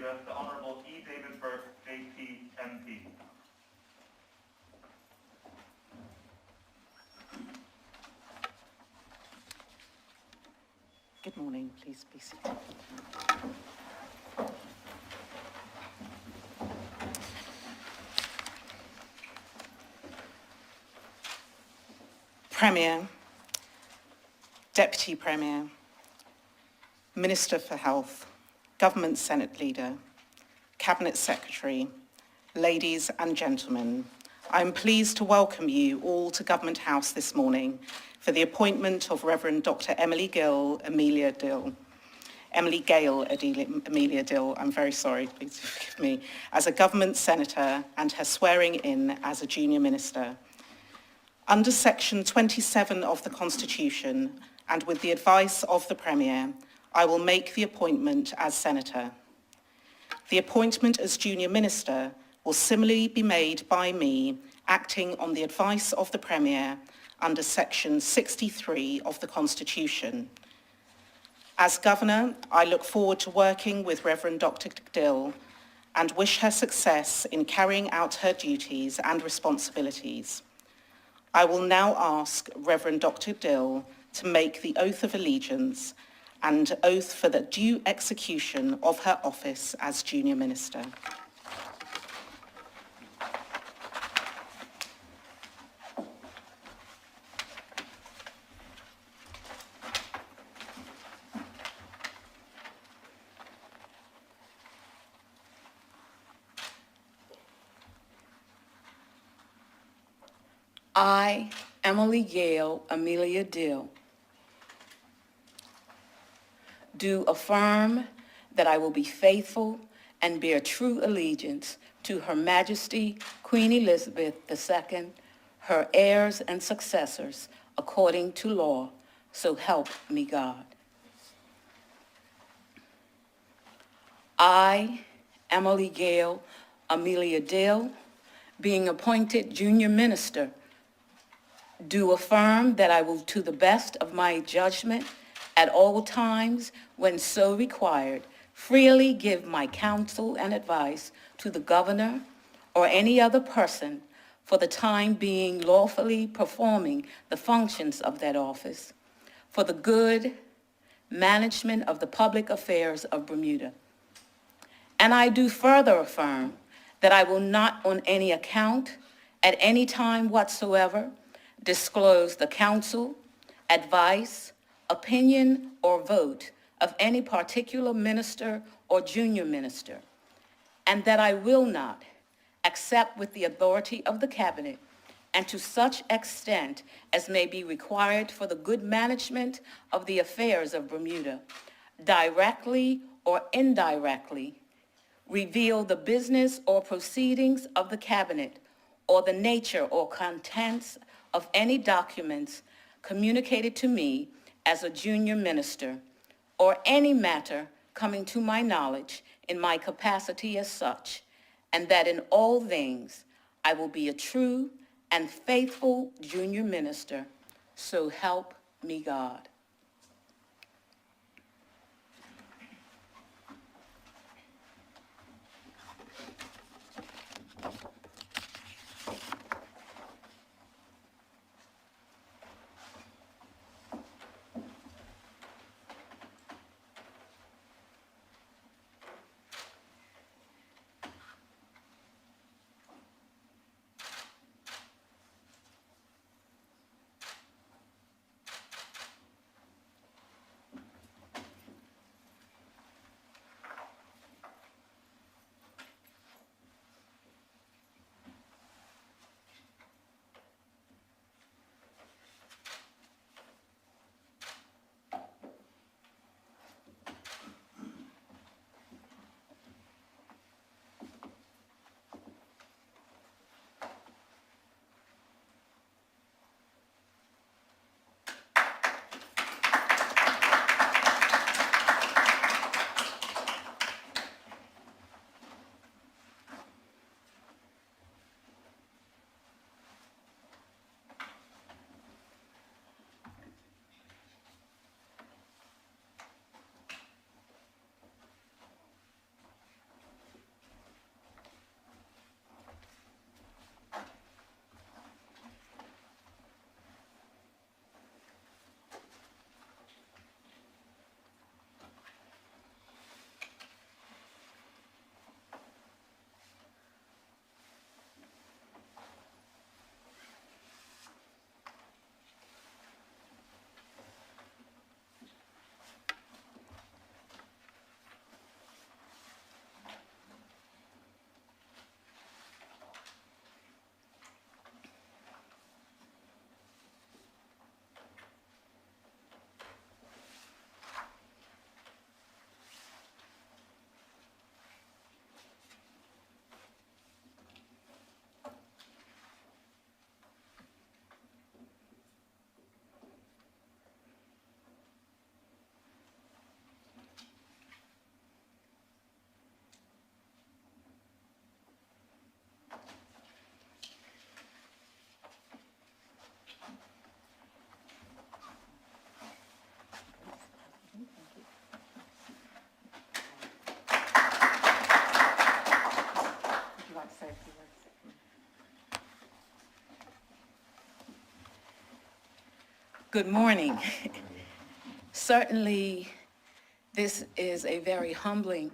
Bermuda, the Honourable E. David Burke, JP, MP. Good morning, please be seated. Premier, Deputy Premier, Minister for Health, Government Senate Leader, Cabinet Secretary, ladies and gentlemen, I'm pleased to welcome you all to Government House this morning for the appointment of Reverend Dr. Emily Gale Amelia Dill, I'm very sorry, please forgive me, as a Government Senator and her swearing in as a Junior Minister. Under Section 27 of the Constitution, and with the advice of the Premier, I will make the appointment as Senator. The appointment as Junior Minister will similarly be made by me, acting on the advice of the Premier under Section 63 of the Constitution. As Governor, I look forward to working with Reverend Dr. Dill and wish her success in carrying out her duties and responsibilities. I will now ask Reverend Dr. Dill to make the oath of allegiance and oath for the due execution of her office as Junior Minister. I, Emily Gale Amelia Dill, do affirm that I will be faithful and bear true allegiance to Her Majesty Queen Elizabeth II, her heirs and successors, according to law, so help me God. I, Emily Gale Amelia Dill, being appointed Junior Minister, do affirm that I will, to the best of my judgment, at all times, when so required, freely give my counsel and advice to the Governor or any other person for the time being lawfully performing the functions of that office, for the good management of the public affairs of Bermuda. And I do further affirm that I will not on any account, at any time whatsoever, disclose the counsel, advice, opinion, or vote of any particular minister or junior minister, and that I will not, except with the authority of the Cabinet, and to such extent as may be required for the good management of the affairs of Bermuda, directly or indirectly, reveal the business or proceedings of the Cabinet or the nature or contents of any documents communicated to me as a junior minister, or any matter coming to my knowledge in my capacity as such, and that in all things I will be a true and faithful junior minister, so help me God. Good morning. Certainly, this is a very humbling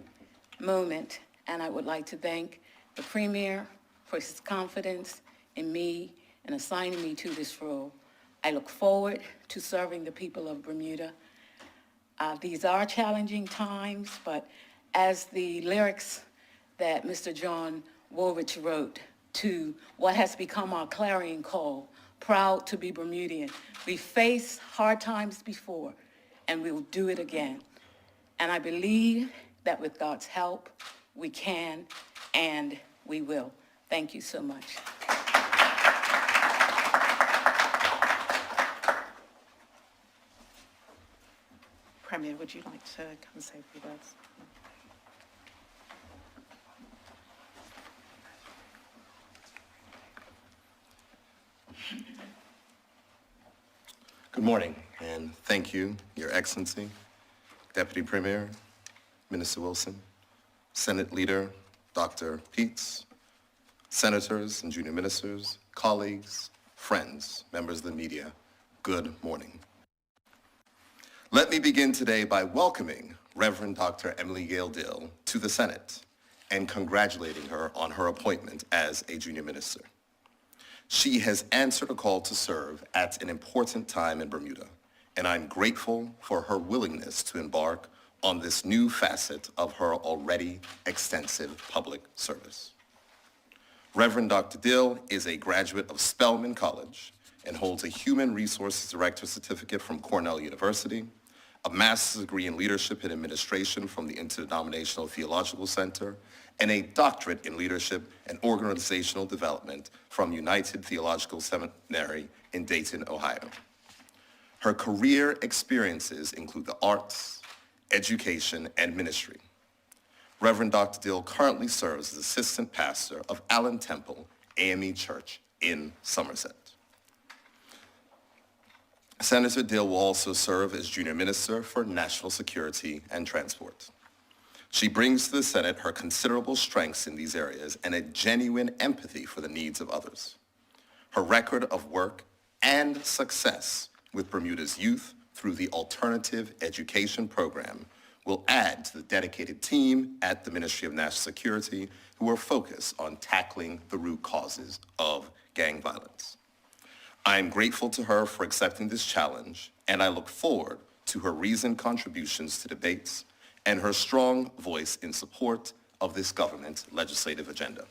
moment, and I would like to thank the Premier for his confidence in me and assigning me to this role. I look forward to serving the people of Bermuda. These are challenging times, but as the lyrics that Mr. John Woolrich wrote to what has become our clarion call, proud to be Bermudian. We faced hard times before, and we will do it again. And I believe that with God's help, we can and we will. Thank you so much. Premier, would you like to come and say a few words? Good morning, and thank you, Your Excellency, Deputy Premier, Minister Wilson, Senate Leader, Dr. Peets, senators and junior ministers, colleagues, friends, members of the media, good morning. Let me begin today by welcoming Reverend Dr. Emily Gayle Dill to the Senate and congratulating her on her appointment as a junior minister. She has answered a call to serve at an important time in Bermuda, and I'm grateful for her willingness to embark on this new facet of her already extensive public service. Reverend Dr. Dill is a graduate of Spelman College and holds a Human Resources Director certificate from Cornell University, a master's degree in leadership and administration from the Interdenominational Theological Center, and a doctorate in leadership and organizational development from United Theological Seminary in Dayton, Ohio. Her career experiences include the arts, education, and ministry. Reverend Dr. Dill currently serves as assistant pastor of Allen Temple AME Church in Somerset. Senator Dill will also serve as junior minister for national security and transport. She brings to the Senate her considerable strengths in these areas and a genuine empathy for the needs of others. Her record of work and success with Bermuda's youth through the Alternative Education Program will add to the dedicated team at the Ministry of National Security who are focused on tackling the root causes of gang violence. I am grateful to her for accepting this challenge, and I look forward to her reasoned contributions to debates and her strong voice in support of this government's legislative agenda.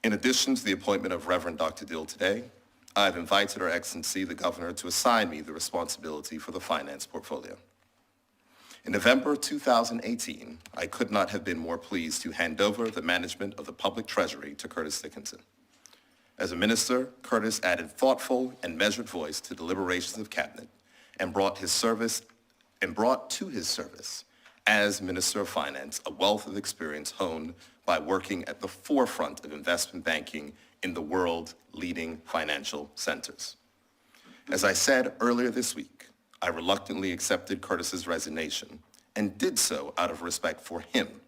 In addition to the appointment of Reverend Dr. Dill today, I have invited Her Excellency the Governor to assign me the responsibility for the finance portfolio. In November 2018, I could not have been more pleased to hand over the management of the public treasury to Curtis Dickinson. As a minister, Curtis added thoughtful and measured voice to deliberations of cabinet and brought to his service as Minister of Finance a wealth of experience honed by working at the forefront of investment banking in the world's leading financial centers. As I said earlier this week, I reluctantly accepted Curtis's resignation and did so out of respect for him.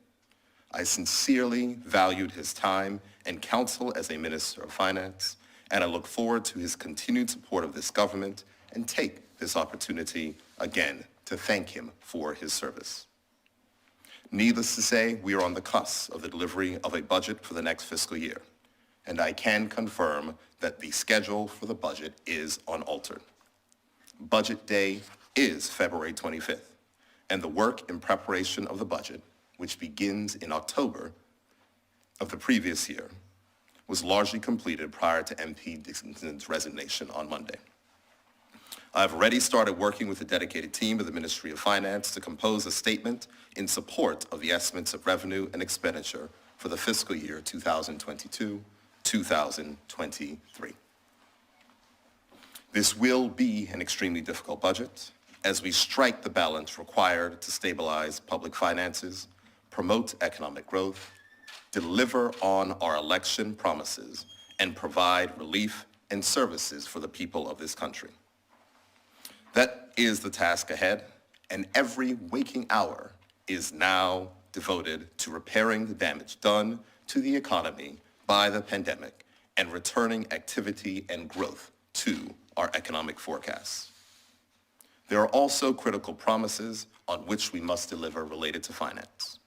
I sincerely valued his time and counsel as a Minister of Finance, and I look forward to his continued support of this government and take this opportunity again to thank him for his service. Needless to say, we are on the cusp of the delivery of a budget for the next fiscal year, and I can confirm that the schedule for the budget is unaltered. Budget Day is February 25th, and the work in preparation of the budget, which begins in October of the previous year, was largely completed prior to MP Dickinson's resignation on Monday. I've already started working with a dedicated team of the Ministry of Finance to compose a statement in support of the estimates of revenue and expenditure for the fiscal year 2022-2023. This will be an extremely difficult budget as we strike the balance required to stabilize public finances, promote economic growth, deliver on our election promises, and provide relief and services for the people of this country. That is the task ahead, and every waking hour is now devoted to repairing the damage done to the economy by the pandemic and returning activity and growth to our economic forecasts. There are also critical promises on which we must deliver related to finance.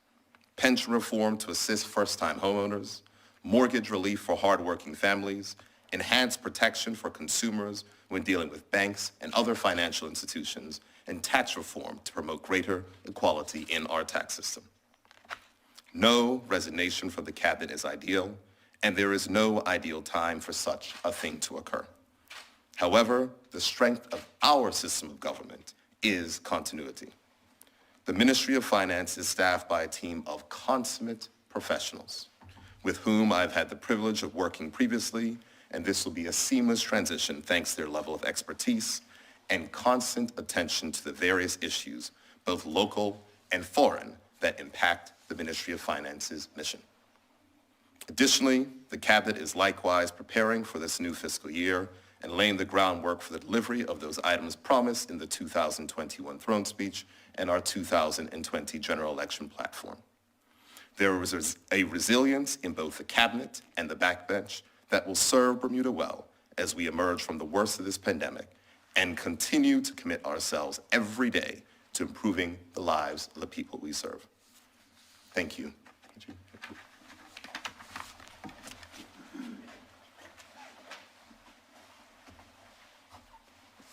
Pension reform to assist first-time homeowners, mortgage relief for hardworking families, enhanced protection for consumers when dealing with banks and other financial institutions, and tax reform to promote greater equality in our tax system. No resignation from the cabinet is ideal, and there is no ideal time for such a thing to occur. However, the strength of our system of government is continuity. The Ministry of Finance is staffed by a team of consummate professionals with whom I've had the privilege of working previously, and this will be a seamless transition thanks to their level of expertise and constant attention to the various issues, both local and foreign, that impact the Ministry of Finance's mission. Additionally, the Cabinet is likewise preparing for this new fiscal year and laying the groundwork for the delivery of those items promised in the 2021 throne speech and our 2020 general election platform. There is a resilience in both the Cabinet and the backbench that will serve Bermuda well as we emerge from the worst of this pandemic and continue to commit ourselves every day to improving the lives of the people we serve. Thank you.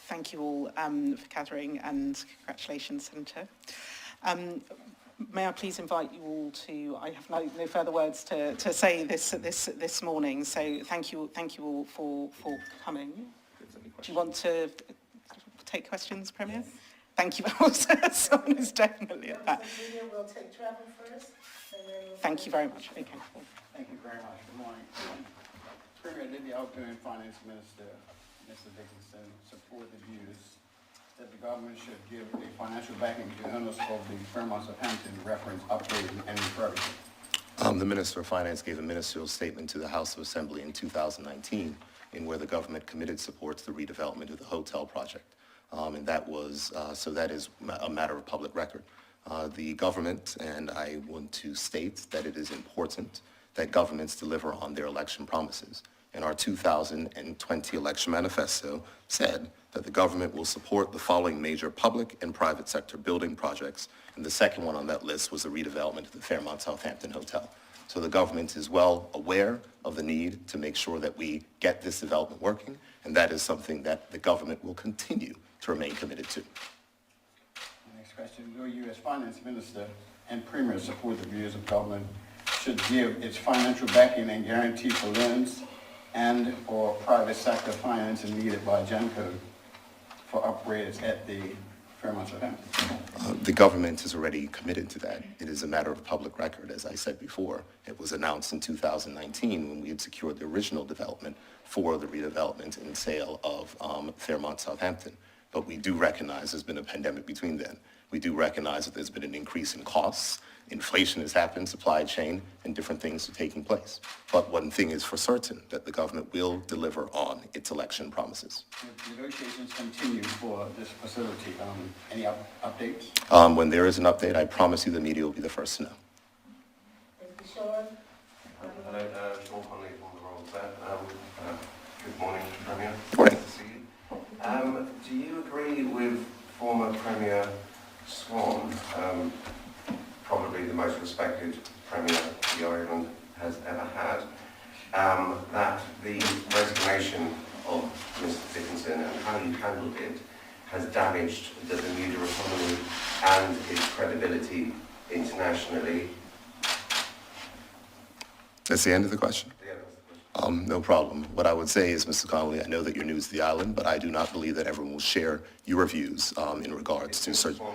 Thank you all for gathering, and congratulations, Senator. May I please invite you all to, I have no further words to say this morning, so thank you all for coming. Do you want to take questions, Premier? Yes. Thank you. Someone is definitely at that. We'll take travel first. Thank you very much. Okay. Thank you very much. Good morning. Premier, did the outgoing Finance Minister, Mr. Dickinson, support the views that the government should give a financial backing to the owners of the Fairmont Southampton reference upgrading and refurbishing? The Minister of Finance gave a ministerial statement to the House of Assembly in 2019 in where the government committed support to the redevelopment of the hotel project. And that was, so that is a matter of public record. The government, and I want to state that it is important that governments deliver on their election promises. And our 2020 election manifesto said that the government will support the following major public and private sector building projects. And the second one on that list was the redevelopment of the Fairmont Southampton Hotel. So the government is well aware of the need to make sure that we get this development working, and that is something that the government will continue to remain committed to. Next question. Will you, as Finance Minister and Premier, support the views of government should give its financial backing and guarantee for loans and or private sector financing needed by GENCO for upgrades at the Fairmont Southampton? The government is already committed to that. It is a matter of public record. As I said before, it was announced in 2019 when we had secured the original development for the redevelopment and sale of Fairmont Southampton. But we do recognize there's been a pandemic between then. We do recognize that there's been an increase in costs. Inflation has happened, supply chain, and different things are taking place. But one thing is for certain, that the government will deliver on its election promises. Negotiations continue for this facility. Any updates? When there is an update, I promise you the media will be the first to know. Mr. Sean? Hello, Sean Conley from the Royal Set. Good morning, Premier. Good morning. Nice to see you. Do you agree with former Premier Swan, probably the most respected Premier the Ireland has ever had, that the resignation of Mr. Dickinson and how you handled it has damaged the Bermuda economy and its credibility internationally? That's the end of the question? Yeah, that's the question. No problem. What I would say is, Mr. Connolly, I know that you're new to the island, but I do not believe that everyone will share your views in regards to Sir John's.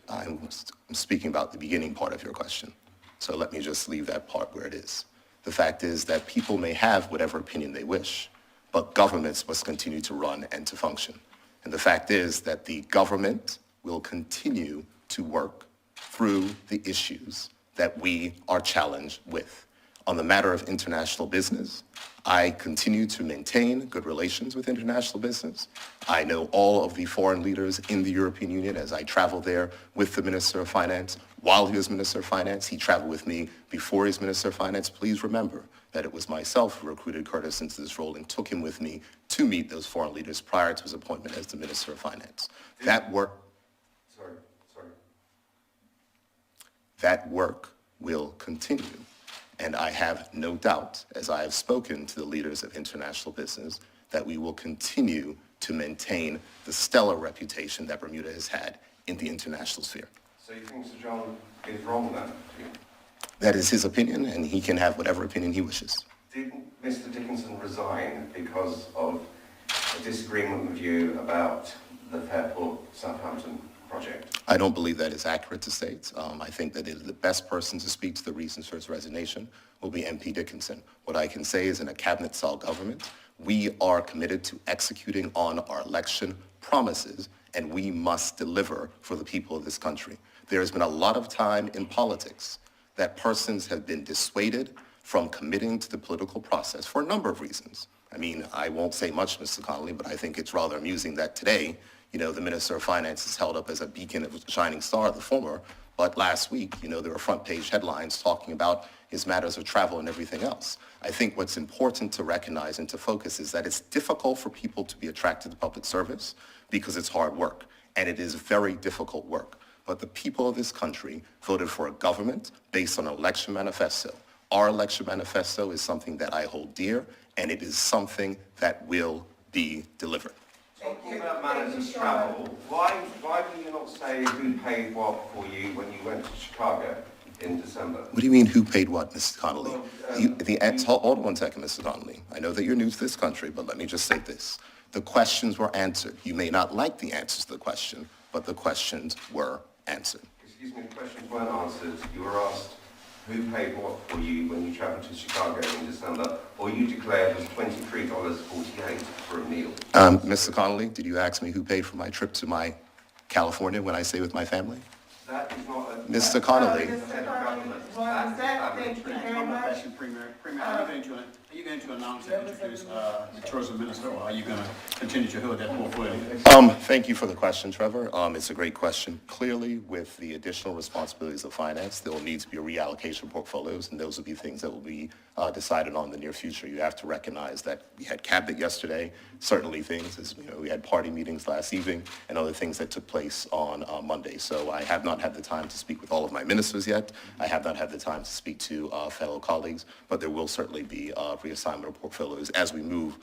I'm speaking about the beginning part of your question. So let me just leave that part where it is. The fact is that people may have whatever opinion they wish, but governments must continue to run and to function. And the fact is that the government will continue to work through the issues that we are challenged with. On the matter of international business, I continue to maintain good relations with international business. I know all of the foreign leaders in the European Union as I travel there with the Minister of Finance while he was Minister of Finance. He traveled with me before he was Minister of Finance. Please remember that it was myself who recruited Curtis into this role and took him with me to meet those foreign leaders prior to his appointment as the Minister of Finance. That work will continue. And I have no doubt, as I have spoken to the leaders of international business, that we will continue to maintain the stellar reputation that Bermuda has had in the international sphere. So you think Sir John is wrong then? That is his opinion, and he can have whatever opinion he wishes. Did Mr. Dickinson resign because of a disagreement with you about the Fairport Southampton project? I don't believe that is accurate to state. I think that the best person to speak to the reasons for his resignation will be MP Dickinson. What I can say is in a cabinet-style government, we are committed to executing on our election promises, and we must deliver for the people of this country. There has been a lot of time in politics that persons have been dissuaded from committing to the political process for a number of reasons. I mean, I won't say much, Mr. Connolly, but I think it's rather amusing that today, the Minister of Finance is held up as a beacon of a shining star, the former, but last week, there were front-page headlines talking about his matters of travel and everything else. I think what's important to recognize and to focus is that it's difficult for people to be attracted to public service because it's hard work, and it is very difficult work. But the people of this country voted for a government based on an election manifesto. Our election manifesto is something that I hold dear, and it is something that will be delivered. Talking about matters of travel, why will you not say who paid what for you when you went to Chicago in December? What do you mean, who paid what, Mr. Connolly? Well, Hold on one second, Mr. Connolly. I know that you're new to this country, but let me just say this. The questions were answered. You may not like the answers to the question, but the questions were answered. Excuse me, the questions weren't answered. You were asked who paid what for you when you travelled to Chicago in December, or you declared was $23.48 for a meal. Mr. Connolly, did you ask me who paid for my trip to my California when I stayed with my family? That is not a... Mr. Connolly. Thank you very much. Premier, are you going to announce and introduce the tourism minister, or are you going to continue to hold that portfolio? Thank you for the question, Trevor. It's a great question. Clearly, with the additional responsibilities of finance, there will need to be a reallocation of portfolios, and those will be things that will be decided on in the near future. You have to recognize that we had cabinet yesterday, certainly things, as we had party meetings last evening, and other things that took place on Monday. So I have not had the time to speak with all of my ministers yet. I have not had the time to speak to fellow colleagues, but there will certainly be reassignment of portfolios as we move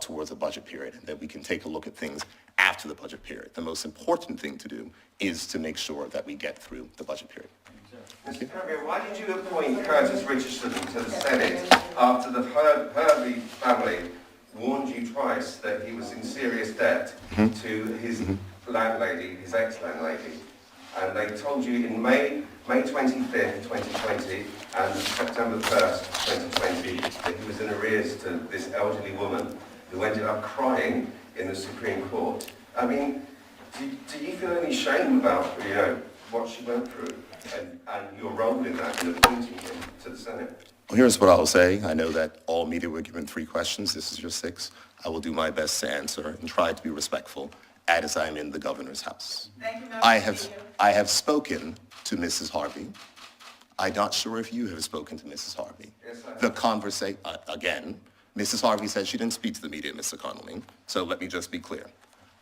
towards a budget period, and that we can take a look at things after the budget period. The most important thing to do is to make sure that we get through the budget period. Mr. Premier, why did you appoint Curtis Richardson to the Senate after the Hervey family warned you twice that he was in serious debt to his landlady, his ex-landlady? And they told you in May 25th, 2020 and September 1st, 2020 that he was in arrears to this elderly woman who ended up crying in the Supreme Court. I mean, do you feel any shame about, what she went through and your role in that in appointing him to the Senate? Well, here's what I'll say. I know that all media were given 3 questions. This is your 6th. I will do my best to answer and try to be respectful as I'm in the governor's house. Thank you, I have spoken to Mrs. Harvey. I'm not sure if you have spoken to Mrs. Harvey. Yes, I have. The conversation, again, Mrs. Harvey said she didn't speak to the media, Mr. Connolly. So let me just be clear.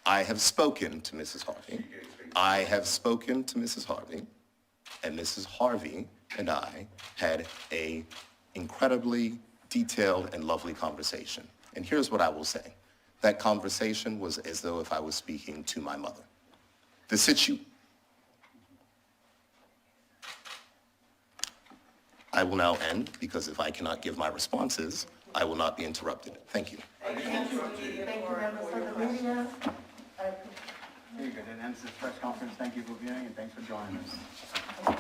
I have spoken to Mrs. Harvey. I have spoken to Mrs. Harvey, and Mrs. Harvey and I had a incredibly detailed and lovely conversation. And here's what I will say. That conversation was as though if I was speaking to my mother. I will now end, because if I cannot give my responses, I will not be interrupted. Thank you. Thank you, members of the media. Very good. That ends this press conference. Thank you for viewing, and thanks for joining us.